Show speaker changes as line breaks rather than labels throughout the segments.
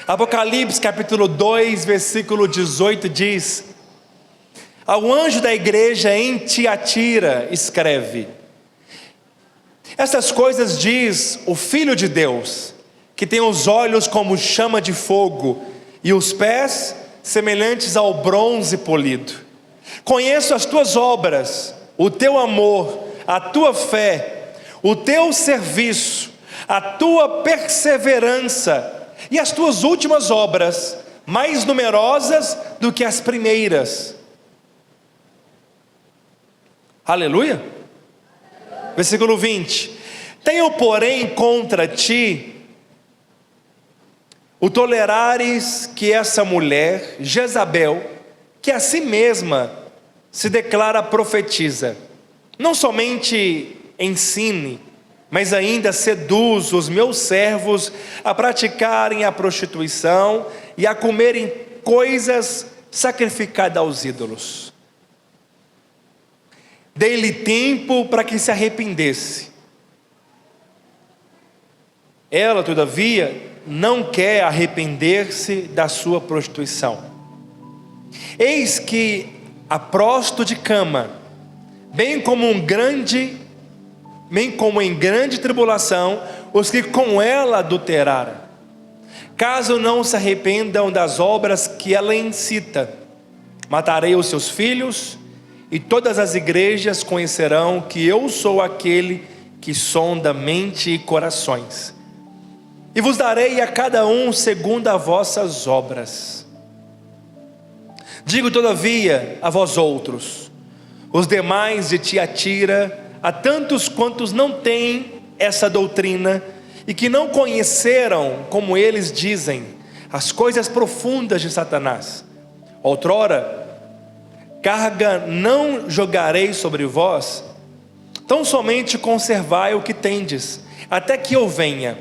Apocalipse capítulo 2, versículo 18 diz: ao anjo da igreja em Tiatira escreve: essas coisas diz o Filho de Deus, que tem os olhos como chama de fogo e os pés semelhantes ao bronze polido. Conheço as tuas obras, o teu amor, a tua fé, o teu serviço, a tua perseverança e as tuas últimas obras, mais numerosas do que as primeiras. Aleluia. Versículo 20: tenho porém contra ti o tolerares que essa mulher, Jezabel, que a si mesma se declara profetiza, não somente ensine, mas ainda seduz os meus servos a praticarem a prostituição e a comerem coisas sacrificadas aos ídolos. Dei-lhe tempo para que se arrependesse. Ela, todavia, não quer arrepender-se da sua prostituição. Eis que a prosto de cama, bem como em grande tribulação, os que com ela adulteraram, caso não se arrependam das obras que ela incita. Matarei os seus filhos, e todas as igrejas conhecerão que eu sou aquele que sonda mente e corações, e vos darei a cada um segundo as vossas obras. Digo todavia a vós outros, os demais de Tiatira, a tantos quantos não têm essa doutrina, e que não conheceram, como eles dizem, as coisas profundas de Satanás. Outrora, carga não jogarei sobre vós, tão somente conservai o que tendes, até que eu venha.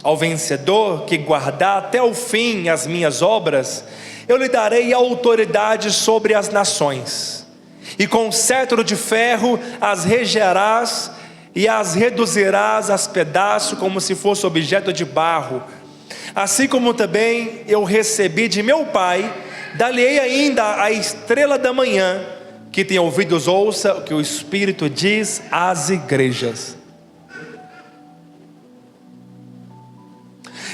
Ao vencedor que guardar até o fim as minhas obras, eu lhe darei autoridade sobre as nações, e com cetro de ferro as regerás e as reduzirás a pedaços, como se fosse objeto de barro. Assim como também eu recebi de meu Pai, dar-lhe-ei ainda a estrela da manhã. Que tem ouvidos ouça o que o Espírito diz às igrejas.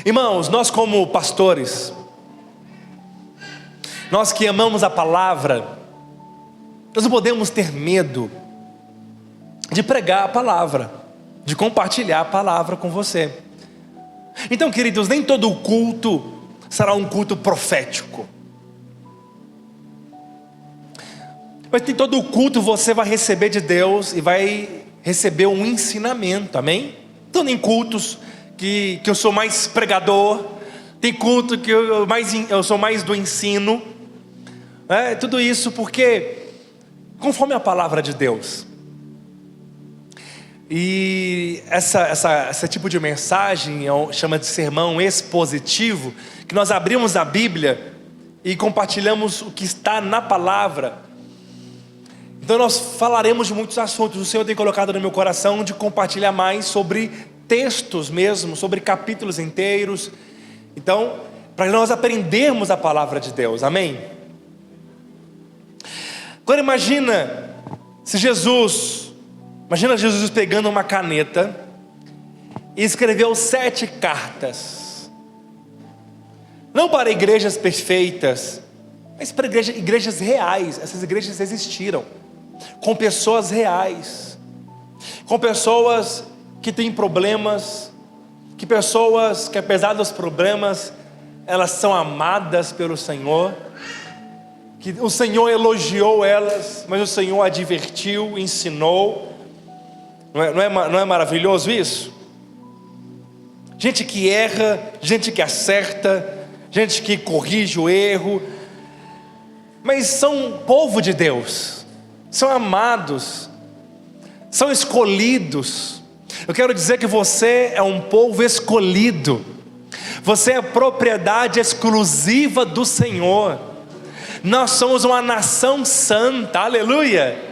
Irmãos, nós como pastores, nós que amamos a palavra, nós não podemos ter medo de pregar a palavra, de compartilhar a palavra com você. Então, queridos, nem todo culto será um culto profético, mas em todo culto você vai receber de Deus e vai receber um ensinamento, amém? Então tem cultos que eu sou mais pregador, tem culto que eu sou mais do ensino, tudo isso porque conforme a palavra de Deus. E esse tipo de mensagem chama de sermão expositivo, que nós abrimos a Bíblia e compartilhamos o que está na palavra. Então nós falaremos de muitos assuntos. O Senhor tem colocado no meu coração de compartilhar mais sobre textos mesmo, sobre capítulos inteiros. Então, para nós aprendermos a palavra de Deus, amém? Agora imagina Jesus pegando uma caneta e escreveu 7 cartas, não para igrejas perfeitas, mas para igrejas reais. Essas igrejas existiram, com pessoas reais, com pessoas que têm problemas, que pessoas que apesar dos problemas, elas são amadas pelo Senhor, que o Senhor elogiou elas, mas o Senhor advertiu, ensinou. Não é maravilhoso isso? Gente que erra, gente que acerta, gente que corrige o erro, mas são povo de Deus, são amados, são escolhidos. Eu quero dizer que você é um povo escolhido, você é propriedade exclusiva do Senhor. Nós somos uma nação santa, aleluia.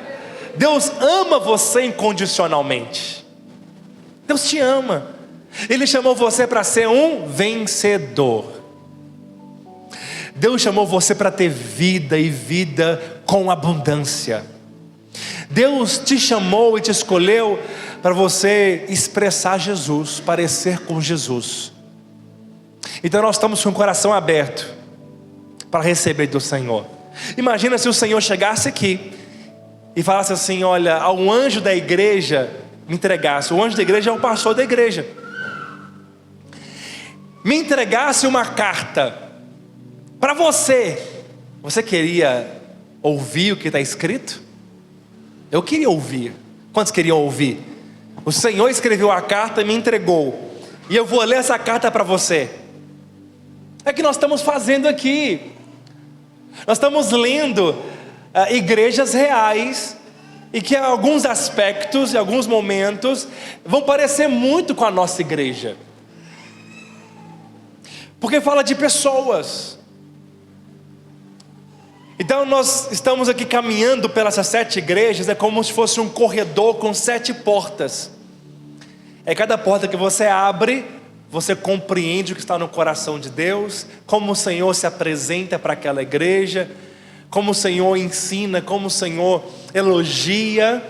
Deus ama você incondicionalmente. Deus te ama. Ele chamou você para ser um vencedor. Deus chamou você para ter vida e vida com abundância. Deus te chamou e te escolheu para você expressar Jesus, parecer com Jesus. Então nós estamos com o coração aberto para receber do Senhor. Imagina se o Senhor chegasse aqui e falasse assim: olha, ao anjo da igreja me entregasse. O anjo da igreja é o pastor da igreja. Me entregasse uma carta para você. Você queria ouvir o que está escrito? Eu queria ouvir. Quantos queriam ouvir? O Senhor escreveu a carta e me entregou, e eu vou ler essa carta para você. É o que nós estamos fazendo aqui. Nós estamos lendo igrejas reais, e que em alguns aspectos, em alguns momentos, vão parecer muito com a nossa igreja, porque fala de pessoas. Então nós estamos aqui caminhando pelas 7 igrejas, é como se fosse um corredor com 7 portas. É cada porta que você abre, você compreende o que está no coração de Deus, como o Senhor se apresenta para aquela igreja, como o Senhor ensina, como o Senhor elogia.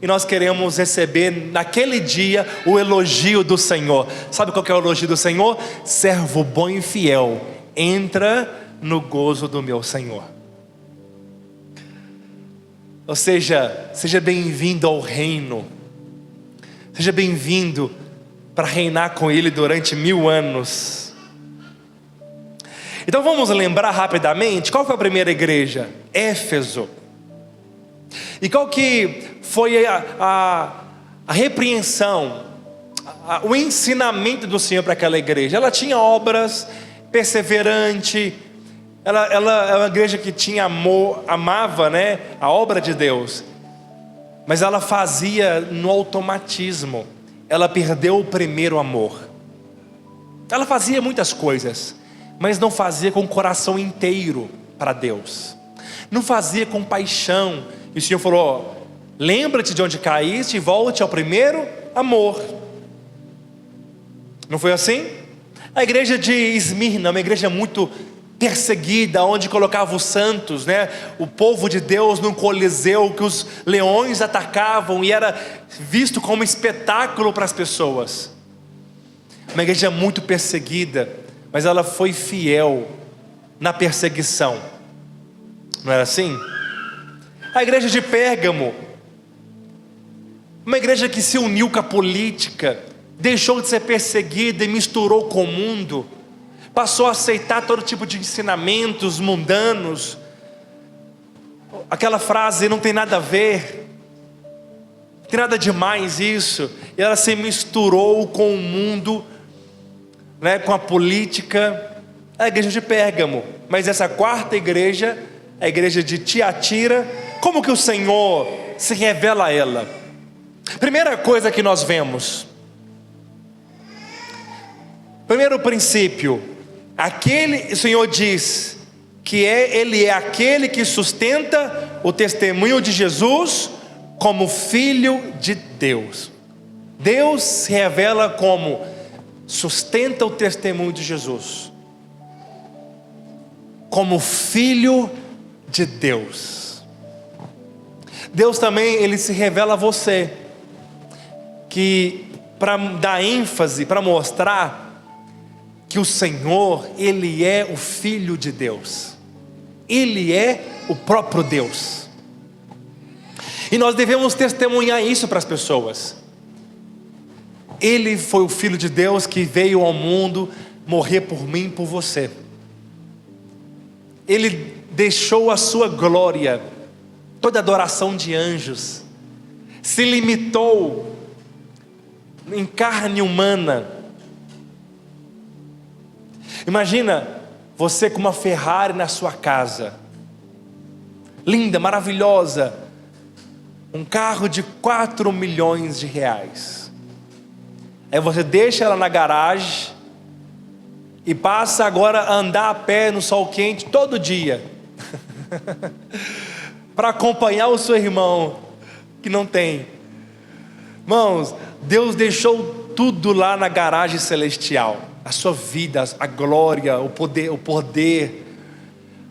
E nós queremos receber naquele dia o elogio do Senhor. Sabe qual que é o elogio do Senhor? Servo bom e fiel, entra no gozo do meu Senhor. Ou seja, seja bem-vindo ao reino. Seja bem-vindo para reinar com Ele durante 1000 anos. Então vamos lembrar rapidamente, qual foi a primeira igreja? Éfeso. E qual que foi a repreensão, o ensinamento do Senhor para aquela igreja? Ela tinha obras, perseverante, ela é uma igreja que tinha amor, amava, né, a obra de Deus, mas ela fazia no automatismo. Ela perdeu o primeiro amor. Ela fazia muitas coisas, mas não fazia com o coração inteiro para Deus, não fazia com paixão. E o Senhor falou: lembra-te de onde caíste e volte ao primeiro amor. Não foi assim? A igreja de Esmirna, uma igreja muito perseguida, onde colocava os santos, né, o povo de Deus num coliseu que os leões atacavam, e era visto como espetáculo para as pessoas. Uma igreja muito perseguida, mas ela foi fiel na perseguição. Não era assim? A igreja de Pérgamo, uma igreja que se uniu com a política, deixou de ser perseguida e misturou com o mundo, passou a aceitar todo tipo de ensinamentos mundanos. Aquela frase: não tem nada a ver, não tem nada demais isso. E ela se misturou com o mundo, né, com a política. A igreja de Pérgamo. Mas essa quarta igreja, a igreja de Tiatira, como que o Senhor se revela a ela? Primeira coisa que nós vemos, primeiro princípio, o Senhor diz que Ele é aquele que sustenta o testemunho de Jesus como Filho de Deus. Deus se revela como sustenta o testemunho de Jesus, como Filho de Deus. Deus também, Ele se revela a você, que para dar ênfase, para mostrar que o Senhor, Ele é o Filho de Deus, Ele é o próprio Deus. E nós devemos testemunhar isso para as pessoas. Ele foi o Filho de Deus que veio ao mundo morrer por mim e por você. Ele deixou a sua glória, toda adoração de anjos, se limitou em carne humana. Imagina você com uma Ferrari na sua casa, linda, maravilhosa, um carro de 4 milhões de reais. Aí você deixa ela na garagem e passa agora a andar a pé no sol quente todo dia para acompanhar o seu irmão que não tem. Irmãos, Deus deixou tudo lá na garagem celestial. A sua vida, a glória, o poder,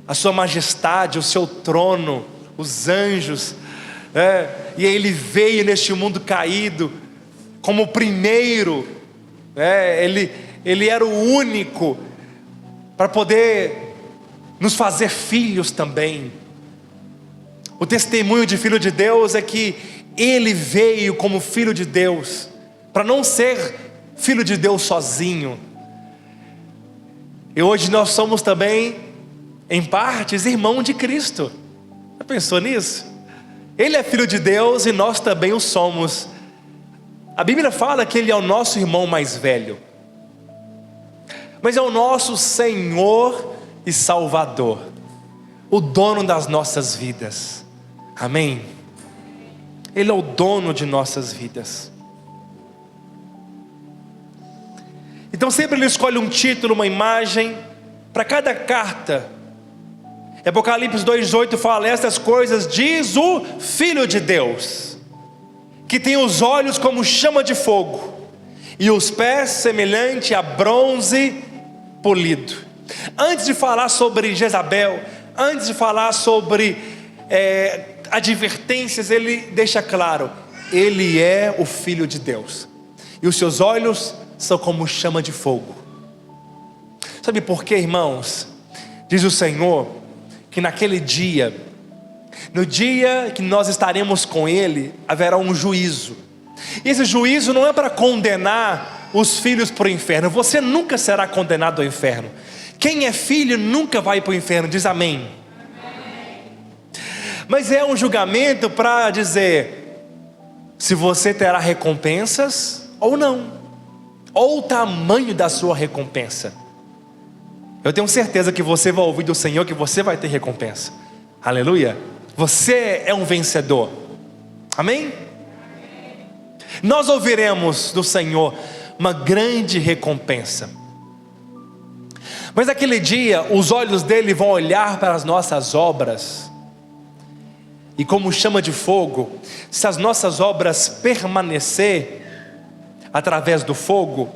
a sua majestade, o seu trono, os anjos, e ele veio neste mundo caído como o primeiro, ele era o único para poder nos fazer filhos também. O testemunho de filho de Deus é que ele veio como filho de Deus, para não ser filho de Deus sozinho. E hoje nós somos também, em partes, irmão de Cristo. Já pensou nisso? Ele é filho de Deus e nós também o somos. A Bíblia fala que ele é o nosso irmão mais velho, mas é o nosso Senhor e Salvador, o dono das nossas vidas. Amém? Ele é o dono de nossas vidas. Então sempre ele escolhe um título, uma imagem para cada carta. Apocalipse 2:8 fala: estas coisas diz o Filho de Deus, que tem os olhos como chama de fogo, e os pés semelhante a bronze polido. Antes de falar sobre Jezabel, antes de falar sobre advertências, ele deixa claro: ele é o Filho de Deus, e os seus olhos são como chama de fogo. Sabe por quê, irmãos? Diz o Senhor que naquele dia, no dia que nós estaremos com Ele, haverá um juízo. E esse juízo não é para condenar os filhos para o inferno. Você nunca será condenado ao inferno. Quem é filho nunca vai para o inferno. Diz amém. Mas é um julgamento para dizer se você terá recompensas ou não, ou o tamanho da sua recompensa. Eu tenho certeza que você vai ouvir do Senhor que você vai ter recompensa. Aleluia. Você é um vencedor. Amém? Nós ouviremos do Senhor uma grande recompensa. Mas naquele dia os olhos dele vão olhar para as nossas obras, e como chama de fogo, se as nossas obras permanecer através do fogo,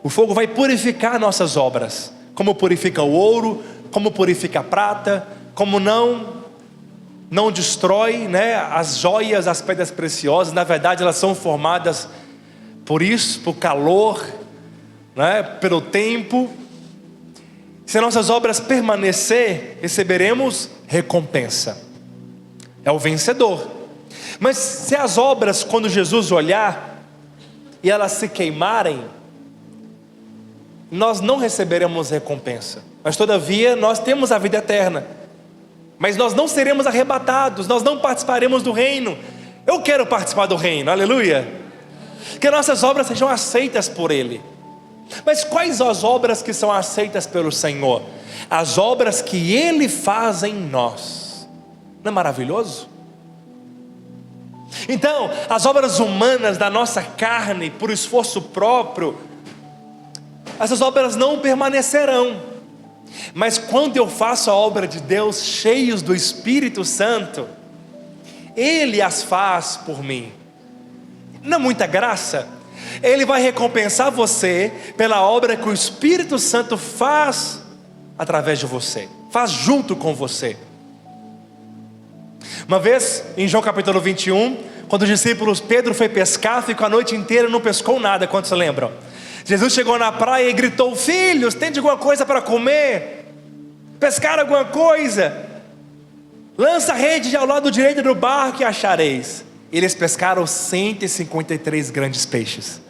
o fogo vai purificar nossas obras, como purifica o ouro, como purifica a prata, como não destrói, as joias, as pedras preciosas. Na verdade elas são formadas por isso, por calor, pelo tempo. Se nossas obras permanecer, receberemos recompensa. É o vencedor. Mas se as obras, quando Jesus olhar e elas se queimarem, nós não receberemos recompensa. Mas todavia nós temos a vida eterna. Mas nós não seremos arrebatados, nós não participaremos do reino. Eu quero participar do reino, aleluia. Que nossas obras sejam aceitas por Ele. Mas quais as obras que são aceitas pelo Senhor? As obras que Ele faz em nós. Não é maravilhoso? Então, as obras humanas da nossa carne, por esforço próprio, essas obras não permanecerão. Mas quando eu faço a obra de Deus, cheios do Espírito Santo, Ele as faz por mim. Não é muita graça? Ele vai recompensar você pela obra que o Espírito Santo faz através de você, faz junto com você. Uma vez, em João capítulo 21, quando os discípulos, Pedro foi pescar, ficou a noite inteira e não pescou nada. Quantos lembram? Jesus chegou na praia e gritou: filhos, tem alguma coisa para comer? Pescar alguma coisa? Lança a rede ao lado direito do barco e achareis. Eles pescaram 153 grandes peixes.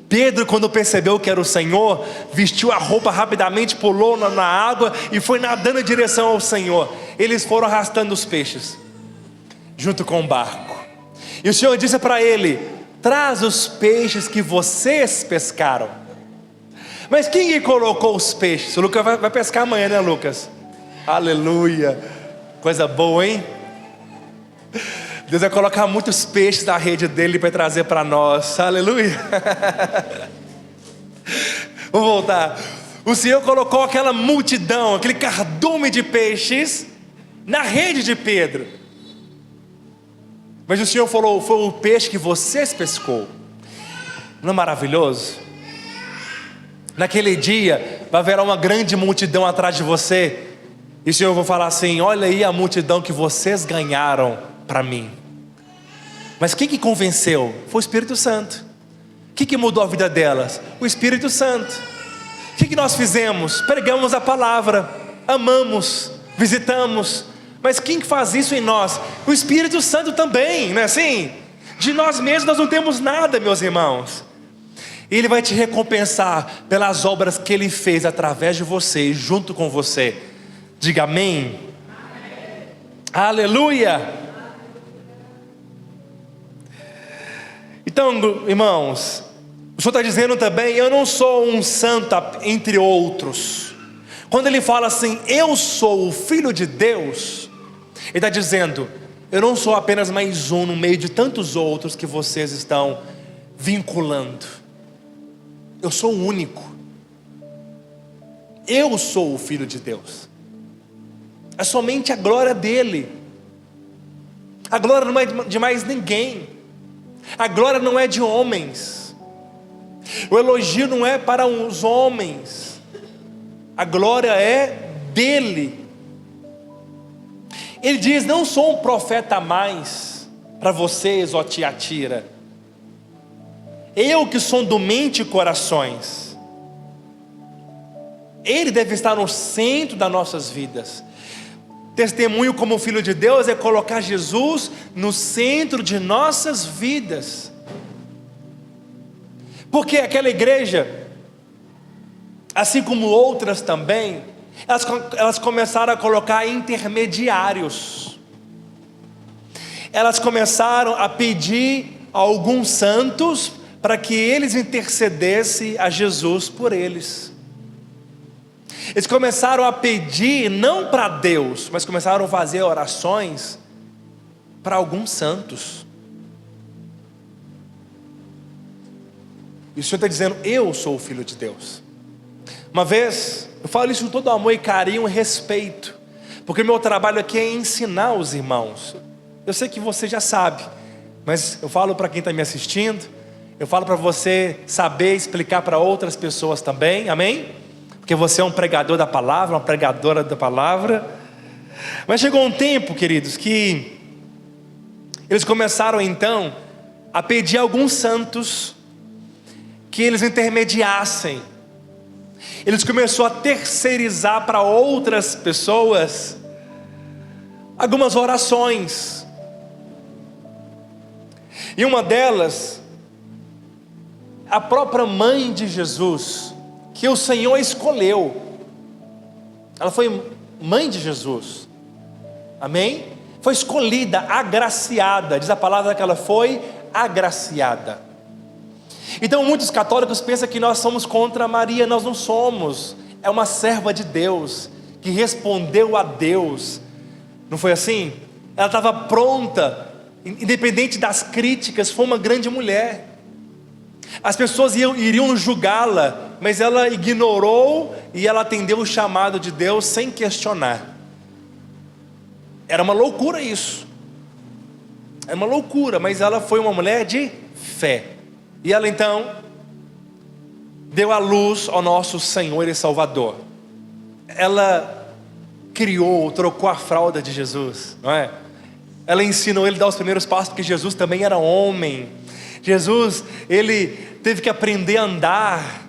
Pedro, quando percebeu que era o Senhor, vestiu a roupa rapidamente, pulou na água e foi nadando em direção ao Senhor. Eles foram arrastando os peixes junto com o barco. E o Senhor disse para ele: traz os peixes que vocês pescaram. Mas quem colocou os peixes? O Lucas vai pescar amanhã, né, Lucas? Aleluia. Coisa boa, hein? Deus vai colocar muitos peixes na rede dele para trazer para nós. Aleluia. Vou voltar. O Senhor colocou aquela multidão, aquele cardume de peixes na rede de Pedro. Mas o Senhor falou: foi o peixe que vocês pescou. Não é maravilhoso? Naquele dia vai haver uma grande multidão atrás de você, E o Senhor vai falar assim: olha aí a multidão que vocês ganharam para mim. Mas quem que convenceu? Foi o Espírito Santo. O que mudou a vida delas? O Espírito Santo. O que nós fizemos? Pregamos a palavra, amamos, visitamos. Mas quem faz isso em nós? O Espírito Santo também, não é assim? De nós mesmos nós não temos nada, meus irmãos. Ele vai te recompensar pelas obras que Ele fez através de você e junto com você. Diga amém. Amém. Aleluia. Então, irmãos, o Senhor está dizendo também: eu não sou um santo entre outros. Quando Ele fala assim, eu sou o Filho de Deus, Ele está dizendo: eu não sou apenas mais um no meio de tantos outros que vocês estão vinculando. Eu sou o único. Eu sou o Filho de Deus. É somente a glória dEle. A glória não é de mais ninguém. A glória não é de homens. O elogio não é para os homens. A glória é dEle. Ele diz: não sou um profeta a mais para vocês, ó Tiatira. Eu que sondo mente e corações. Ele deve estar no centro das nossas vidas. Testemunho como Filho de Deus é colocar Jesus no centro de nossas vidas. Porque aquela igreja, assim como outras também, elas começaram a colocar intermediários. Elas começaram a pedir a alguns santos para que eles intercedessem a Jesus por eles. Eles começaram a pedir não para Deus, mas começaram a fazer orações para alguns santos. E o Senhor está dizendo: eu sou o Filho de Deus. Uma vez, eu falo isso com todo amor e carinho e respeito, porque o meu trabalho aqui é ensinar os irmãos. Eu sei que você já sabe, mas eu falo para quem está me assistindo, eu falo para você saber explicar para outras pessoas também, amém? Porque você é um pregador da palavra, uma pregadora da palavra. Mas chegou um tempo, queridos, que eles começaram então a pedir a alguns santos que eles intermediassem. Eles começaram a terceirizar para outras pessoas algumas orações. E uma delas, a própria mãe de Jesus, que o Senhor escolheu. Ela foi mãe de Jesus, amém? Foi escolhida, agraciada. Diz a palavra que ela foi agraciada. Então muitos católicos pensam que nós somos contra Maria. Nós não somos. É uma serva de Deus, que respondeu a Deus. Não foi assim? Ela estava pronta, independente das críticas. Foi uma grande mulher. As pessoas iriam julgá-la, mas ela ignorou e ela atendeu o chamado de Deus sem questionar. Era uma loucura isso. Era uma loucura, mas ela foi uma mulher de fé. E ela então deu à luz ao nosso Senhor e Salvador. Ela criou, trocou a fralda de Jesus, não é? Ela ensinou ele a dar os primeiros passos, porque Jesus também era homem. Jesus, ele teve que aprender a andar.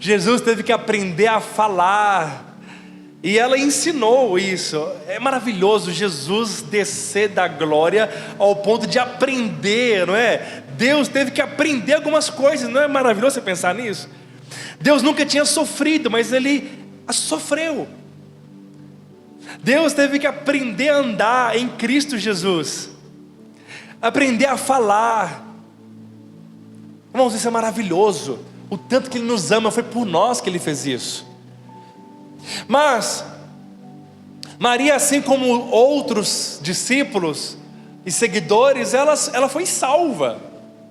Jesus teve que aprender a falar. E ela ensinou isso. É maravilhoso Jesus descer da glória ao ponto de aprender, não é? Deus teve que aprender algumas coisas. Não é maravilhoso você pensar nisso? Deus nunca tinha sofrido, mas Ele sofreu. Deus teve que aprender a andar em Cristo Jesus, aprender a falar. Irmãos, isso é maravilhoso. O tanto que Ele nos ama, foi por nós que Ele fez isso. Mas Maria, assim como outros discípulos e seguidores, ela foi salva.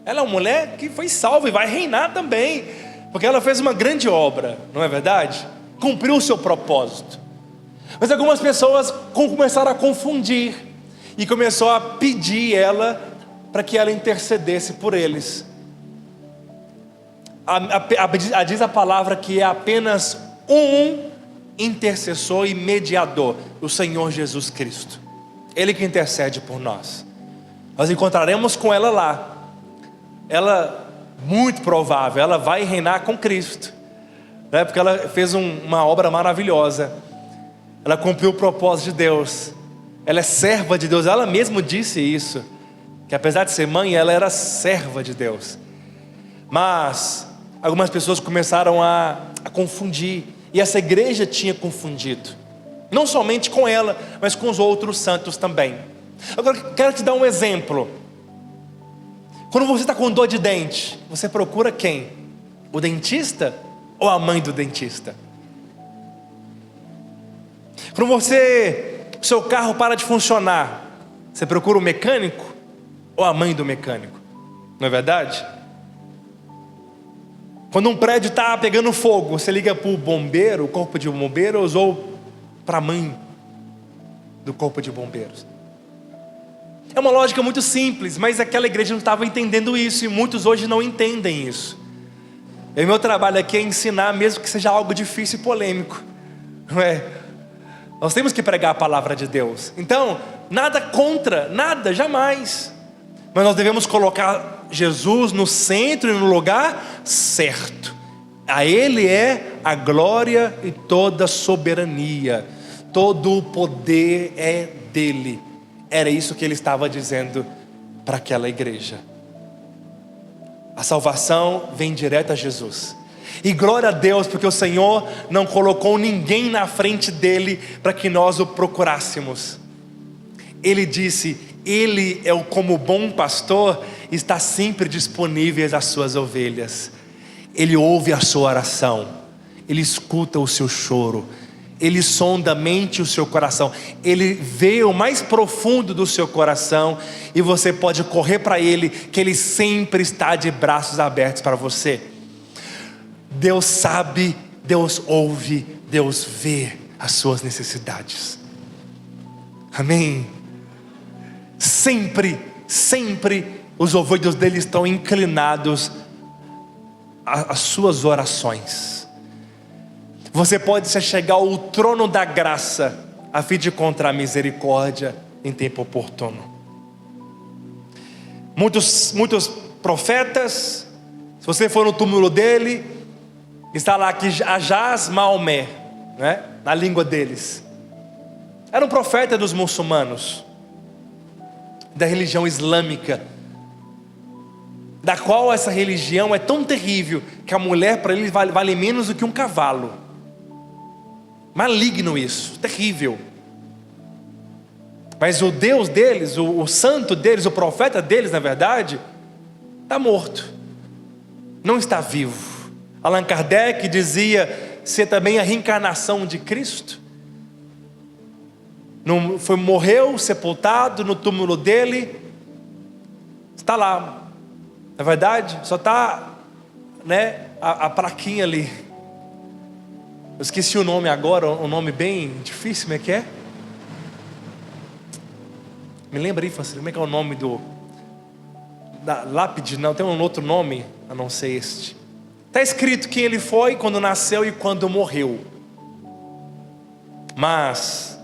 Ela é uma mulher que foi salva e vai reinar também, porque ela fez uma grande obra, não é verdade? Cumpriu o seu propósito. Mas algumas pessoas começaram a confundir e começou a pedir ela para que ela intercedesse por eles. Diz a palavra que é apenas um intercessor e mediador, o Senhor Jesus Cristo. Ele que intercede por nós. Nós encontraremos com ela lá. Ela, muito provável, ela vai reinar com Cristo, né? Porque ela fez uma obra maravilhosa. Ela cumpriu o propósito de Deus. Ela é serva de Deus. Ela mesma disse isso, que apesar de ser mãe, ela era serva de Deus. Mas algumas pessoas começaram a confundir. E essa igreja tinha confundido, não somente com ela, mas com os outros santos também. Agora quero te dar um exemplo. Quando você está com dor de dente, você procura quem? O dentista ou a mãe do dentista? Quando o seu carro para de funcionar, você procura o mecânico ou a mãe do mecânico? Não é verdade? Quando um prédio está pegando fogo, você liga para o bombeiro, o corpo de bombeiros, ou para a mãe do corpo de bombeiros? É uma lógica muito simples, mas aquela igreja não estava entendendo isso, e muitos hoje não entendem isso. E o meu trabalho aqui é ensinar, mesmo que seja algo difícil e polêmico, não é? Nós temos que pregar a palavra de Deus. Então, nada contra, nada, jamais. Mas nós devemos colocar Jesus no centro e no lugar certo. A Ele é a glória e toda a soberania. Todo o poder é dele. Era isso que ele estava dizendo para aquela igreja. A salvação vem direto a Jesus. E glória a Deus, porque o Senhor não colocou ninguém na frente dele para que nós o procurássemos. Ele disse: Ele é como bom pastor, está sempre disponível às suas ovelhas. Ele ouve a sua oração, Ele escuta o seu choro, Ele sonda a mente e o seu coração, Ele vê o mais profundo do seu coração, e você pode correr para Ele, que Ele sempre está de braços abertos para você. Deus sabe, Deus ouve, Deus vê as suas necessidades. Amém? Sempre, sempre os ouvidos dele estão inclinados às suas orações. Você pode se chegar ao trono da graça a fim de encontrar misericórdia em tempo oportuno. Muitos profetas, se você for no túmulo dele, está lá que jaz Maomé, né? Na língua deles. Era um profeta dos muçulmanos, da religião islâmica, da qual essa religião é tão terrível que a mulher para eles vale menos do que um cavalo. Maligno isso, terrível. Mas o Deus deles, o santo deles, o profeta deles, na verdade, está morto, não está vivo. Allan Kardec dizia ser também a reencarnação de Cristo. Morreu, sepultado no túmulo dele, está lá. Na verdade, só está, né, a plaquinha ali. Eu esqueci o nome agora, um nome bem difícil, como é que é? Me lembra aí, Francisco, como é que é o nome da lápide? Não, tem um outro nome, a não ser este. Está escrito quem ele foi, quando nasceu e quando morreu. Mas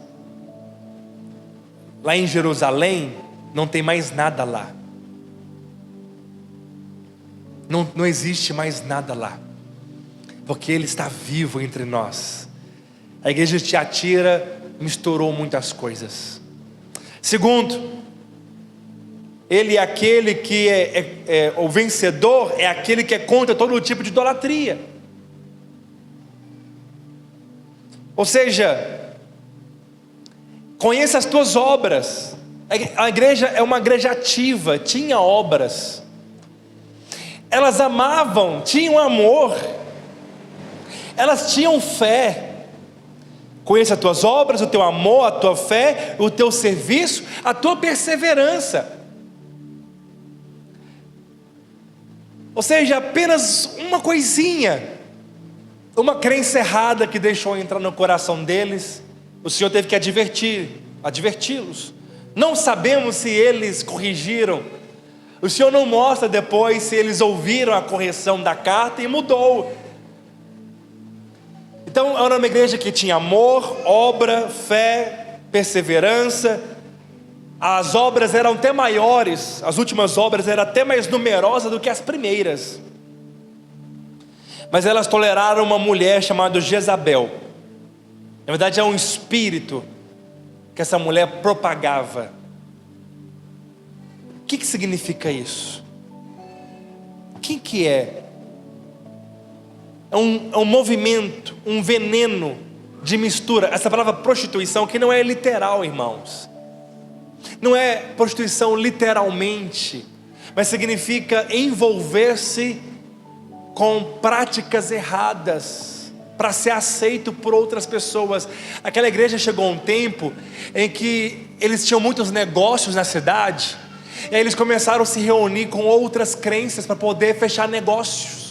lá em Jerusalém não tem mais nada lá. Não existe mais nada lá, porque Ele está vivo entre nós. A igreja de Tiatira misturou muitas coisas. Segundo, Ele é aquele que o vencedor, é aquele que é contra todo tipo de idolatria. Ou seja, conheça as tuas obras. A igreja é uma igreja ativa, tinha obras. Elas amavam, tinham amor, elas tinham fé. Conheça as tuas obras, o teu amor, a tua fé, o teu serviço, a tua perseverança. Ou seja, apenas uma coisinha, uma crença errada que deixou entrar no coração deles, o Senhor teve que adverti-los. Não sabemos se eles corrigiram. O Senhor não mostra depois se eles ouviram a correção da carta e mudou. Então era uma igreja que tinha amor, obra, fé, perseverança. As obras eram até maiores, as últimas obras eram até mais numerosas do que as primeiras. Mas elas toleraram uma mulher chamada Jezabel. Na verdade é um espírito que essa mulher propagava. O que significa isso? O que é? É um movimento, um veneno de mistura. Essa palavra prostituição, que não é literal, irmãos, não é prostituição literalmente, mas significa envolver-se com práticas erradas para ser aceito por outras pessoas. Aquela igreja chegou a um tempo em que eles tinham muitos negócios na cidade, e aí eles começaram a se reunir com outras crenças para poder fechar negócios.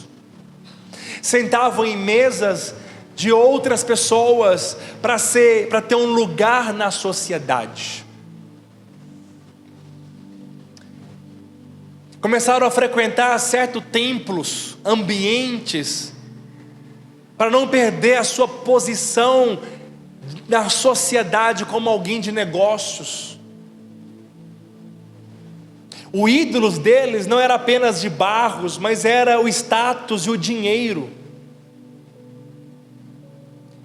Sentavam em mesas de outras pessoas para ter um lugar na sociedade. Começaram a frequentar certos templos, ambientes, para não perder a sua posição na sociedade como alguém de negócios. O ídolo deles não era apenas de barros, mas era o status e o dinheiro.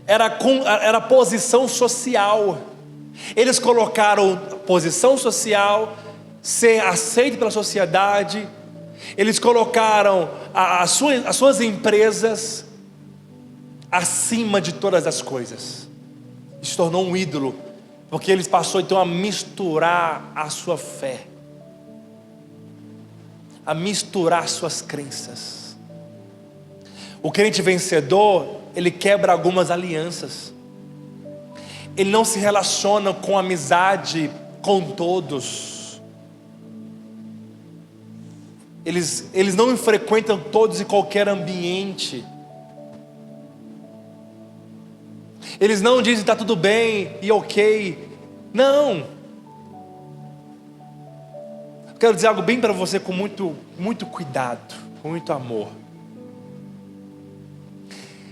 Era a posição social. Eles colocaram posição social, ser aceito pela sociedade. Eles colocaram as suas empresas acima de todas as coisas. Isso tornou um ídolo, porque eles passaram então a misturar a sua fé, a misturar suas crenças. O crente vencedor, ele quebra algumas alianças. Ele não se relaciona com amizade com todos. Eles não frequentam todos e qualquer ambiente. Eles não dizem está tudo bem e ok. Não. Quero dizer algo bem para você com muito cuidado, com muito amor.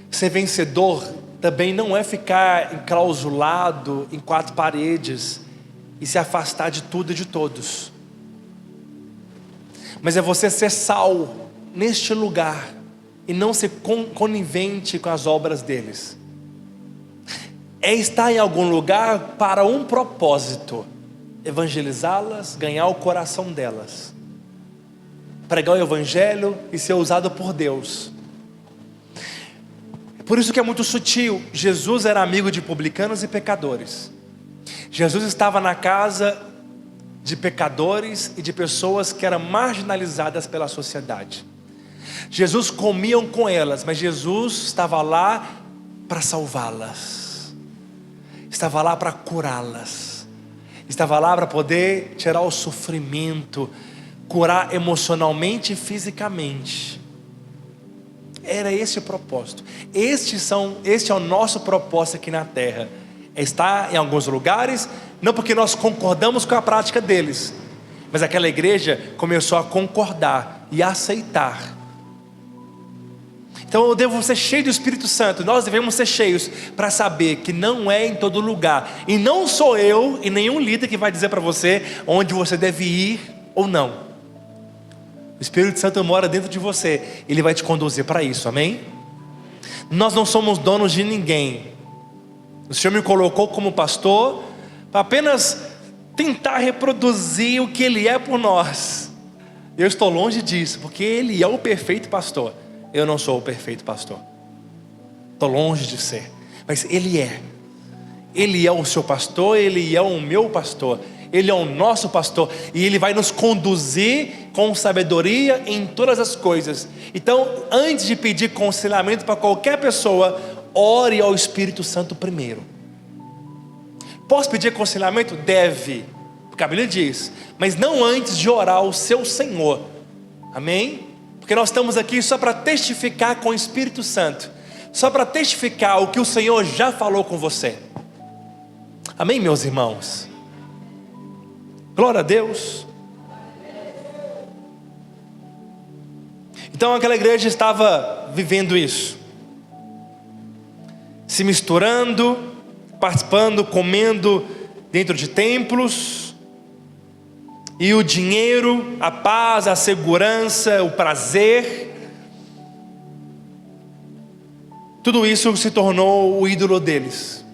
Ser vencedor também não é ficar enclausulado em quatro paredes e se afastar de tudo e de todos, mas é você ser sal neste lugar e não ser conivente com as obras deles. É estar em algum lugar para um propósito: evangelizá-las, ganhar o coração delas, pregar o evangelho e ser usado por Deus. Por isso que é muito sutil. Jesus era amigo de publicanos e pecadores. Jesus estava na casa de pecadores e de pessoas que eram marginalizadas pela sociedade. Jesus comia com elas, mas Jesus estava lá para salvá-las, estava lá para curá-las, estava lá para poder tirar o sofrimento, curar emocionalmente e fisicamente. Era esse o propósito. Este é o nosso propósito aqui na terra. É estar em alguns lugares, não porque nós concordamos com a prática deles, mas aquela igreja começou a concordar e a aceitar. Então eu devo ser cheio do Espírito Santo. Nós devemos ser cheios para saber que não é em todo lugar. E não sou eu e nenhum líder que vai dizer para você onde você deve ir ou não. O Espírito Santo mora dentro de você. Ele vai te conduzir para isso, amém? Nós não somos donos de ninguém. O Senhor me colocou como pastor para apenas tentar reproduzir o que Ele é por nós. Eu estou longe disso, porque Ele é o perfeito pastor. Eu não sou o perfeito pastor, estou longe de ser, mas Ele é. Ele é o seu pastor, Ele é o meu pastor, Ele é o nosso pastor, e Ele vai nos conduzir com sabedoria em todas as coisas. Então, antes de pedir aconselhamento para qualquer pessoa, ore ao Espírito Santo primeiro. Posso pedir aconselhamento? Deve, porque a Bíblia diz, mas não antes de orar ao seu Senhor, amém? Porque nós estamos aqui só para testificar com o Espírito Santo, só para testificar o que o Senhor já falou com você, amém, meus irmãos? Glória a Deus. Então aquela igreja estava vivendo isso. se misturando, participando, comendo dentro de templos, e o dinheiro, a paz, a segurança, o prazer, tudo isso se tornou o ídolo deles.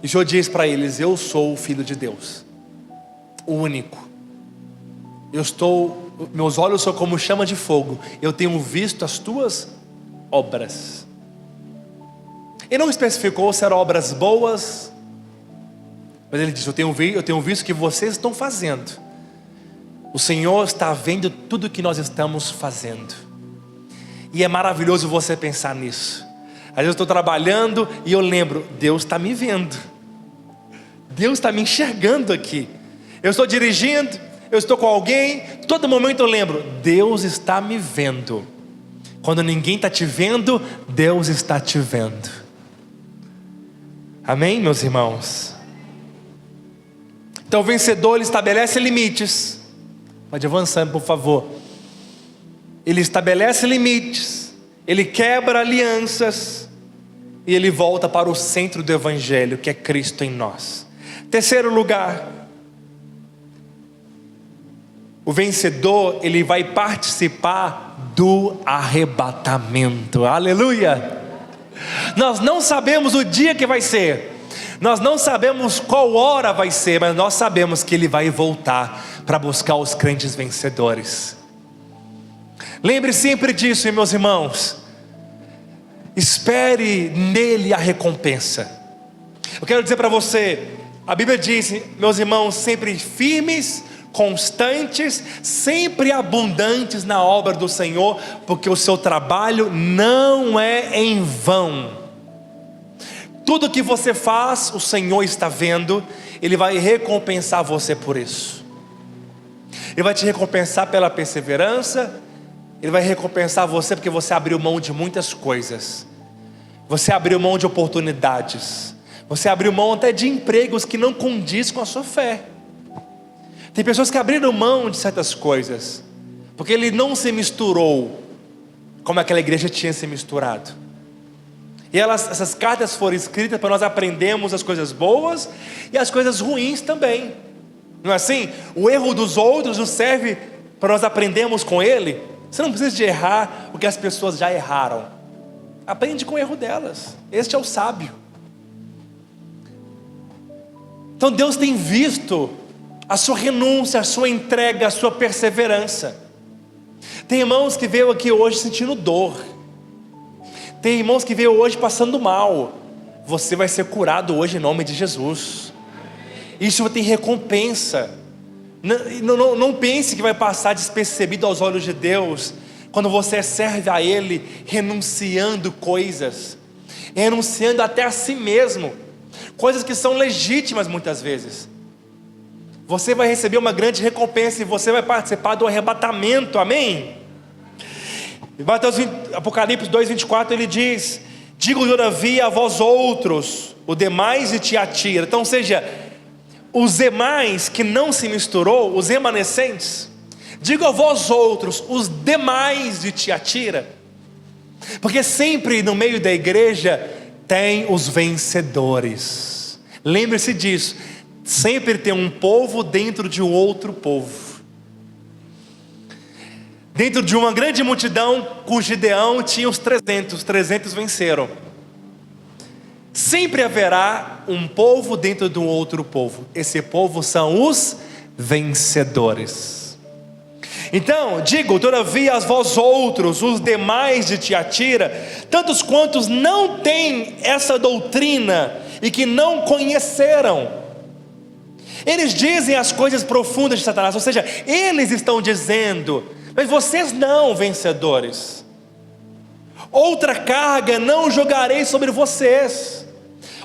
E o Senhor diz para eles: eu sou o Filho de Deus, o único. Meus olhos são como chama de fogo, eu tenho visto as tuas obras. Ele não especificou se eram obras boas, mas ele disse: eu tenho visto o que vocês estão fazendo. O Senhor está vendo tudo o que nós estamos fazendo. E é maravilhoso você pensar nisso. Às vezes eu estou trabalhando e eu lembro: Deus está me vendo, Deus está me enxergando aqui. Eu estou dirigindo, eu estou com alguém, todo momento eu lembro: Deus está me vendo. Quando ninguém está te vendo, Deus está te vendo. Amém, meus irmãos? Então o vencedor, ele estabelece limites. Pode avançando, por favor. Ele estabelece limites, ele quebra alianças, e ele volta para o centro do Evangelho, que é Cristo em nós. Terceiro lugar, o vencedor, ele vai participar do arrebatamento. Aleluia! Nós não sabemos o dia que vai ser, nós não sabemos qual hora vai ser, mas nós sabemos que ele vai voltar para buscar os crentes vencedores. Lembre sempre disso, meus irmãos. Espere nele a recompensa. Eu quero dizer para você, a Bíblia diz, meus irmãos, sempre firmes, constantes, sempre abundantes na obra do Senhor, porque o seu trabalho não é em vão. Tudo que você faz, o Senhor está vendo. Ele vai recompensar você por isso. Ele vai te recompensar pela perseverança. Ele vai recompensar você porque você abriu mão de muitas coisas. Você abriu mão de oportunidades. Você abriu mão até de empregos que não condiz com a sua fé. Tem pessoas que abriram mão de certas coisas porque ele não se misturou como aquela igreja tinha se misturado. E essas cartas foram escritas para nós aprendermos as coisas boas e as coisas ruins também. Não é assim? O erro dos outros nos serve para nós aprendermos com ele. Você não precisa de errar o que as pessoas já erraram. Aprende com o erro delas. Este é o sábio. Então Deus tem visto a sua renúncia, a sua entrega, a sua perseverança. Tem irmãos que veio aqui hoje sentindo dor. Tem irmãos que veio hoje passando mal. Você vai ser curado hoje em nome de Jesus. Isso tem recompensa. Não pense que vai passar despercebido aos olhos de Deus quando você serve a Ele renunciando coisas, renunciando até a si mesmo, coisas que são legítimas muitas vezes. Você vai receber uma grande recompensa e você vai participar do arrebatamento, amém? Apocalipse 2:24 ele diz: digo todavia a vós outros, o demais de Tiatira. Então, ou seja, os demais que não se misturou, os remanescentes, digo a vós outros, os demais de Tiatira, porque sempre no meio da igreja tem os vencedores. Lembre-se disso, sempre tem um povo dentro de um outro povo. Dentro de uma grande multidão, com Gideão tinha os 300 venceram. Sempre haverá um povo dentro de um outro povo. Esse povo são os vencedores. Então, digo, todavia a vós outros, os demais de Tiatira, tantos quantos não têm essa doutrina e que não conheceram, eles dizem as coisas profundas de Satanás, ou seja, eles estão dizendo, mas vocês não, vencedores, outra carga não jogarei sobre vocês.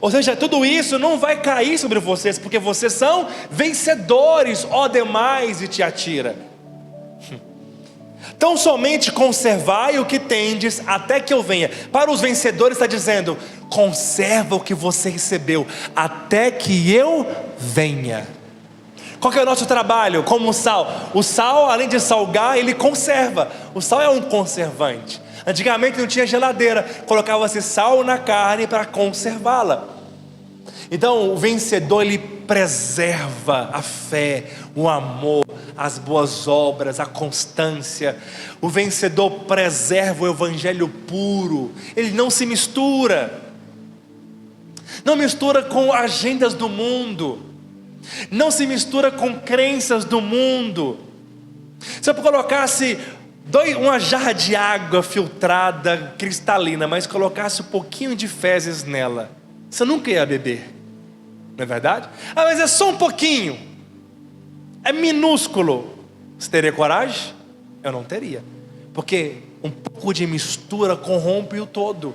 Ou seja, tudo isso não vai cair sobre vocês, porque vocês são vencedores, ó demais de Tiatira. Então somente conservai o que tendes até que eu venha. Para os vencedores está dizendo: conserva o que você recebeu até que eu venha. Qual que é o nosso trabalho? Como o sal. O sal, além de salgar, ele conserva. O sal é um conservante. Antigamente não tinha geladeira, colocava-se sal na carne para conservá-la. Então o vencedor, ele preserva a fé, o amor, as boas obras, a constância. O vencedor preserva o evangelho puro, ele não se mistura. Não mistura com agendas do mundo, não se mistura com crenças do mundo. Se eu colocasse uma jarra de água filtrada, cristalina, mas colocasse um pouquinho de fezes nela, você nunca ia beber, não é verdade? Mas é só um pouquinho, é minúsculo. Você teria coragem? Eu não teria, porque um pouco de mistura corrompe o todo.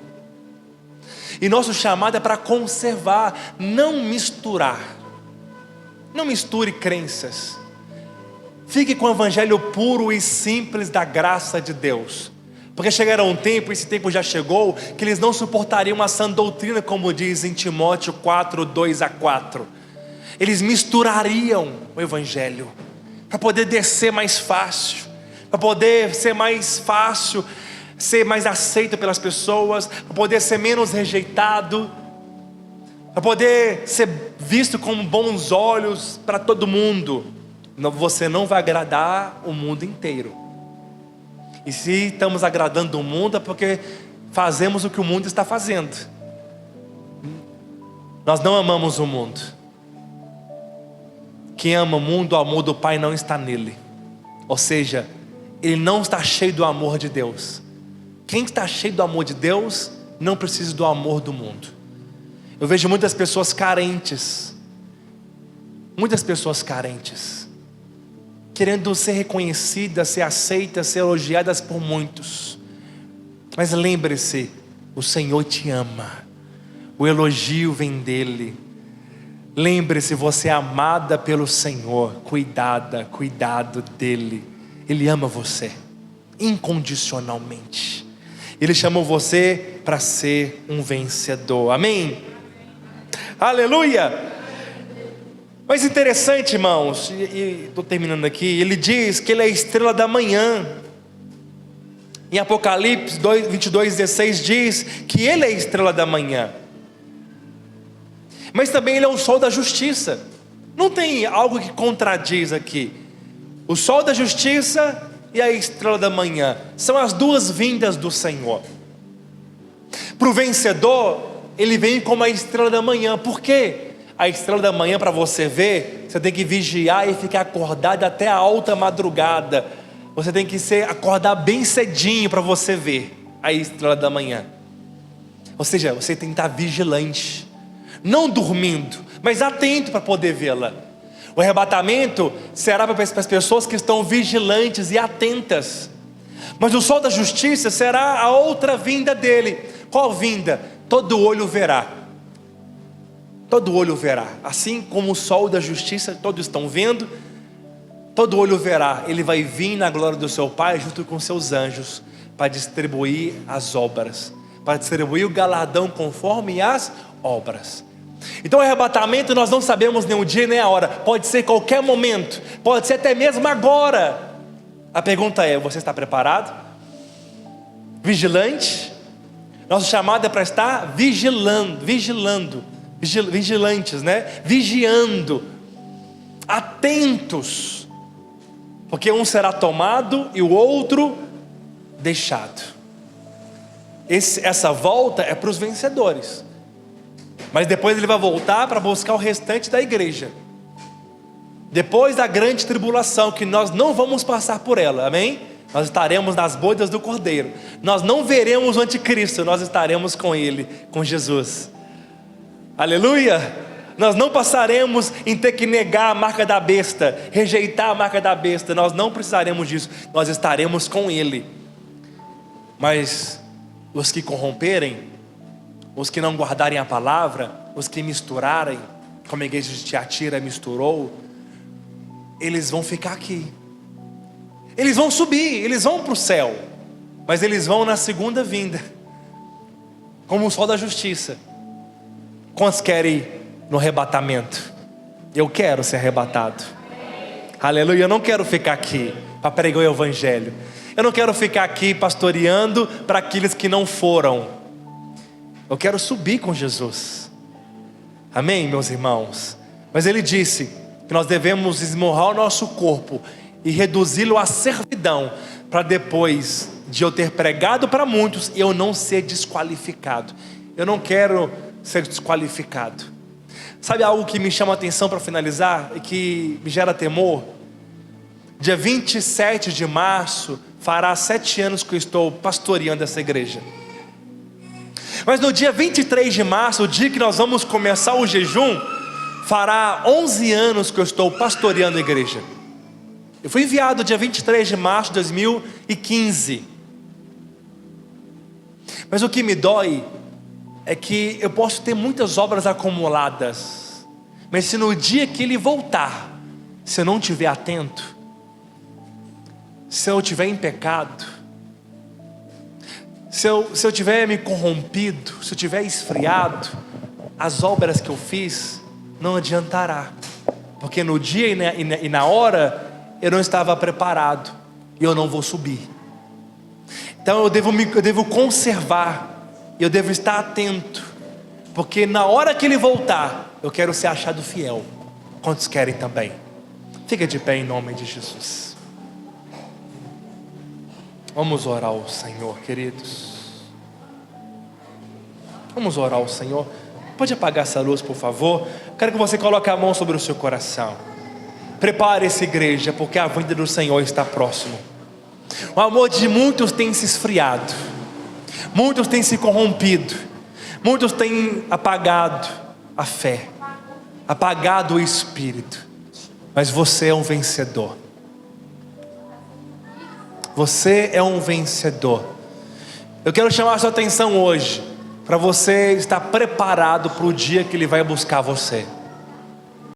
E nosso chamado é para conservar, não misturar. Não misture crenças. Fique com o evangelho puro e simples da graça de Deus. Porque chegará um tempo, esse tempo já chegou, que eles não suportariam a sã doutrina, como diz em Timóteo 4, 2-4. Eles misturariam o evangelho, para poder descer mais fácil, para poder ser mais fácil, ser mais aceito pelas pessoas, para poder ser menos rejeitado, para poder ser visto com bons olhos para todo mundo. Você não vai agradar o mundo inteiro. E se estamos agradando o mundo, é porque fazemos o que o mundo está fazendo. Nós não amamos o mundo. Quem ama o mundo, o amor do Pai não está nele. Ou seja, ele não está cheio do amor de Deus. Quem está cheio do amor de Deus não precisa do amor do mundo. Eu vejo muitas pessoas carentes, querendo ser reconhecidas, ser aceitas, ser elogiadas por muitos. Mas lembre-se, o Senhor te ama, o elogio vem dele. Lembre-se, você é amada pelo Senhor, cuidado dele. Ele ama você incondicionalmente. Ele chamou você para ser um vencedor, amém? Aleluia! Mas interessante, irmãos, e estou terminando aqui, ele diz que ele é a estrela da manhã. Em Apocalipse 22:16 diz que ele é a estrela da manhã. Mas também ele é o sol da justiça. Não tem algo que contradiz aqui. O sol da justiça e a estrela da manhã são as duas vindas do Senhor. Para o vencedor, ele vem como a estrela da manhã. Por quê? A estrela da manhã, para você ver, você tem que vigiar e ficar acordado até a alta madrugada. Você tem que acordar bem cedinho para você ver a estrela da manhã. Ou seja, você tem que estar vigilante, não dormindo, mas atento para poder vê-la. O arrebatamento será para as pessoas que estão vigilantes e atentas. Mas o sol da justiça será a outra vinda dele. Qual vinda? Todo olho verá. Todo olho verá. Assim como o sol da justiça, todos estão vendo, todo olho verá. Ele vai vir na glória do seu Pai junto com seus anjos, para distribuir as obras, para distribuir o galardão conforme as obras. Então o arrebatamento nós não sabemos nem o dia nem a hora. Pode ser qualquer momento, pode ser até mesmo agora. A pergunta é: você está preparado? Vigilante? Nosso chamado é para estar vigilantes, né? Vigiando, atentos, porque um será tomado e o outro deixado. Essa volta é para os vencedores, mas depois ele vai voltar para buscar o restante da igreja. Depois da grande tribulação, que nós não vamos passar por ela, amém? Nós estaremos nas bodas do Cordeiro. Nós não veremos o anticristo, nós estaremos com ele, com Jesus. Aleluia! Nós não passaremos em ter que negar a marca da besta, rejeitar a marca da besta. Nós não precisaremos disso, nós estaremos com ele. Mas os que corromperem, os que não guardarem a palavra, os que misturarem, como a igreja de Tiatira misturou, eles vão ficar aqui. Eles vão subir, eles vão para o céu, mas eles vão na segunda vinda, como o sol da justiça. Quantos querem ir no arrebatamento? Eu quero ser arrebatado. Aleluia. Eu não quero ficar aqui para pregar o evangelho. Eu não quero ficar aqui pastoreando para aqueles que não foram. Eu quero subir com Jesus. Amém, meus irmãos? Mas ele disse que nós devemos esmurrar o nosso corpo e reduzi-lo à servidão, para depois de eu ter pregado para muitos, eu não ser desqualificado. Eu não quero ser desqualificado. Sabe algo que me chama a atenção para finalizar e que me gera temor? Dia 27 de março fará 7 anos que eu estou pastoreando essa igreja. Mas no dia 23 de março, o dia que nós vamos começar o jejum, fará 11 anos que eu estou pastoreando a igreja. Eu fui enviado dia 23 de março de 2015. Mas o que me dói é que eu posso ter muitas obras acumuladas, mas se no dia que ele voltar, se eu não estiver atento, se eu estiver em pecado, se eu tiver me corrompido, se eu tiver esfriado, as obras que eu fiz não adiantará, porque no dia e na hora eu não estava preparado e eu não vou subir. Então eu devo conservar, eu devo estar atento, porque na hora que ele voltar, eu quero ser achado fiel. Quantos querem também? Fica de pé em nome de Jesus. Vamos orar ao Senhor, queridos. Vamos orar ao Senhor. Pode apagar essa luz, por favor. Quero que você coloque a mão sobre o seu coração. Prepare essa igreja, porque a vinda do Senhor está próximo. O amor de muitos tem se esfriado, muitos têm se corrompido, muitos têm apagado a fé, apagado o espírito. Mas você é um vencedor. Você é um vencedor. Eu quero chamar a sua atenção hoje, para você estar preparado para o dia que Ele vai buscar você.